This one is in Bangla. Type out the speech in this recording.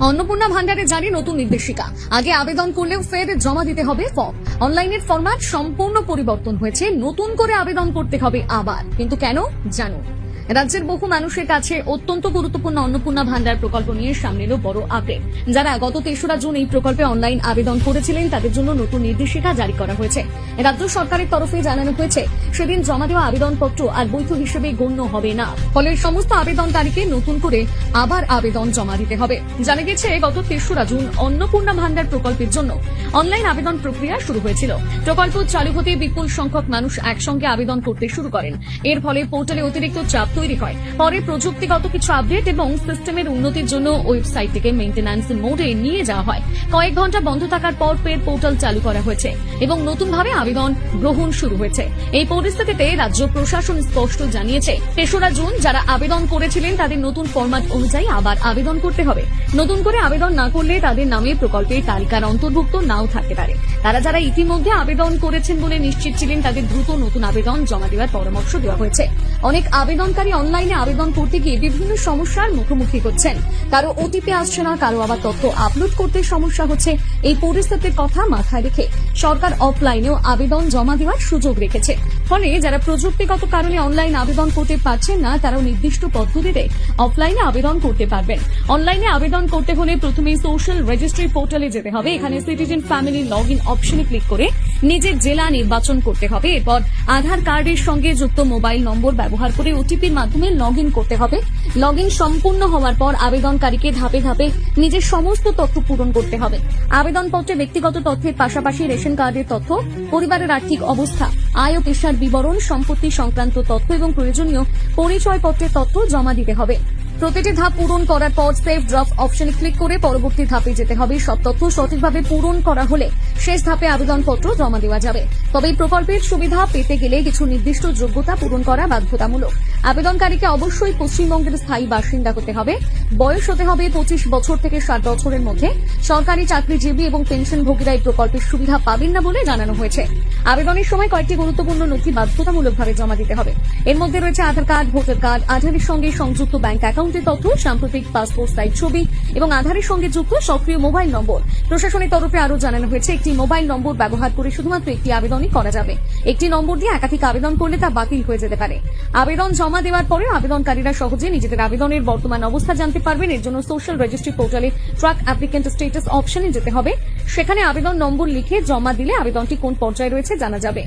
অন্নপূর্ণা ভান্ডারে জারি নতুন নির্দেশিকা। আগে আবেদন করলেও ফের জমা দিতে হবে ফর্ম। অনলাইনের ফরম্যাট সম্পূর্ণ পরিবর্তন হয়েছে, নতুন করে আবেদন করতে হবে আবার। কিন্তু কেন জানো? রাজ্যের বহু মানুষের কাছে অত্যন্ত গুরুত্বপূর্ণ অন্নপূর্ণা ভান্ডার প্রকল্প নিয়ে সামনে এলো বড় আপডেট। যারা গত ৩রা জুন এই প্রকল্পে অনলাইন আবেদন করেছিলেন তাদের জন্য নতুন নির্দেশিকা জারি করা হয়েছে। রাজ্য সরকারের তরফে জানানো হয়েছে সেদিন জমা দেওয়া আবেদনপত্র আর বৈধ হিসেবে গণ্য হবে না। ফলে সমস্ত আবেদনকারীকে নতুন করে আবার আবেদন জমা দিতে হবে। জানা গেছে গত ৩রা জুন অন্নপূর্ণা ভান্ডার প্রকল্পের জন্য অনলাইন আবেদন প্রক্রিয়া শুরু হয়েছিল। প্রকল্প চালু হতে বিপুল সংখ্যক মানুষ একসঙ্গে আবেদন করতে শুরু করেন। এর ফলে পোর্টালে অতিরিক্ত চাপ তৈরি হয়। পরে প্রযুক্তিগত কিছু আপডেট এবং সিস্টেমের উন্নতির জন্য ওয়েবসাইটটিকে মেইনটেন্যান্স মোডে নিয়ে যাওয়া হয়। কয়েক ঘন্টা বন্ধ থাকার পর ফের পোর্টাল চালু করা হয়েছে এবং নতুনভাবে আবেদন গ্রহণ শুরু হয়েছে। এই পরিস্থিতিতে রাজ্য প্রশাসন স্পষ্ট জানিয়েছে ৩রা জুন যারা আবেদন করেছিলেন তাদের নতুন ফরম্যাট অনুযায়ী আবার আবেদন করতে হবে। নতুন করে আবেদন না করলে তাদের নামে প্রকল্পের তালিকার অন্তর্ভুক্ত নাও থাকতে পারে। তারা যারা ইতিমধ্যে আবেদন করেছেন বলে নিশ্চিত ছিলেন তাদের দ্রুত নতুন আবেদন জমা দেওয়ার পরামর্শ দেওয়া হয়েছে। অনেক আবেদনকারী অনলাইনে আবেদন করতে গিয়ে বিভিন্ন সমস্যার মুখোমুখি হচ্ছেন। কারো ওটিপি আসছে না, কারো আবার তথ্য আপলোড করতে সমস্যা হচ্ছে। এই পরিস্থিতির কথা মাথায় রেখে সরকার অফলাইনেও আবেদন জমা দেওয়ার সুযোগ রেখেছে। ফলে যারা প্রযুক্তিগত কারণে অনলাইন আবেদন করতে পারছেন না তারাও নির্দিষ্ট পদ্ধতিতে অফলাইনে আবেদন করতে পারবেন। অনলাইনে আবেদন করতে হলে প্রথমে সোশ্যাল রেজিস্ট্রি পোর্টালে যেতে হবে। এখানে সিটিজেন ফ্যামিলি লগ ইন অপশনে ক্লিক করে নিজের জেলা নির্বাচন করতে হবে। এরপর আধার কার্ডের সঙ্গে যুক্ত মোবাইল নম্বর ব্যবহার করে ওটিপির মাধ্যমে লগ ইন করতে হবে। লগ ইন সম্পূর্ণ হওয়ার পর আবেদনকারীকে ধাপে ধাপে নিজের সমস্ত তথ্য পূরণ করতে হবে। আবেদনপত্রে ব্যক্তিগত তথ্যের পাশাপাশি রেশন কার্ডের তথ্য, পরিবারের আর্থিক অবস্থা, আয় ও পেশার বিবরণ, সম্পত্তি সংক্রান্ত তথ্য এবং প্রয়োজনীয় পরিচয়পত্রের তথ্য জমা দিতে হবে। প্রতিটি ধাপ পূরণ করার পর সেভ ড্রাফট অপশনে ক্লিক করে পরবর্তী ধাপে যেতে হবে। সব তথ্য সঠিকভাবে পূরণ করা হলে শেষ ধাপে আবেদনপত্র জমা দেওয়া যাবে। তবে এই প্রকল্পের সুবিধা পেতে গেলে কিছু নির্দিষ্ট যোগ্যতা পূরণ করা বাধ্যতামূলক। আবেদনকারীকে অবশ্যই পশ্চিমবঙ্গের স্থায়ী বাসিন্দা হতে হবে। বয়স হতে হবে 25 বছর থেকে 60 বছরের মধ্যে। সরকারি চাকরিজীবী এবং পেনশনভোগীরা এই প্রকল্পের সুবিধা পাবেন না বলে জানানো হয়েছে। আবেদনের সময় কয়েকটি গুরুত্বপূর্ণ নথি বাধ্যতামূলকভাবে জমা দিতে হবে। এর মধ্যে রয়েছে আধার কার্ড, ভোটার কার্ড, আধারের সঙ্গে সংযুক্ত ব্যাংক অ্যাকাউন্টের তথ্য, সাম্প্রতিক পাসপোর্ট সাইজ ছবি এবং আধারের সঙ্গে যুক্ত সক্রিয় মোবাইল নম্বর। প্রশাসনের তরফে আরও জানানো হয়েছে একটি মোবাইল নম্বর ব্যবহার করে শুধুমাত্র একটি আবেদনই করা যাবে। একটি নম্বর দিয়ে একাধিক আবেদন করলে তা বাতিল হয়ে যেতে পারে। আবেদন জমা দেওয়ার পরে আবেদনকারীরা সহজে নিজেদের আবেদনের বর্তমান অবস্থা জানতে পারবেন। এর জন্য সোশ্যাল রেজিস্ট্রি পোর্টালে ট্র্যাক অ্যাপ্লিকেন্ট স্ট্যাটাস অপশনে যেতে হবে। সেখানে আবেদন নম্বর লিখে জমা দিলে আবেদনটি কোন পর্যায়ে রয়েছে জানা যাবে।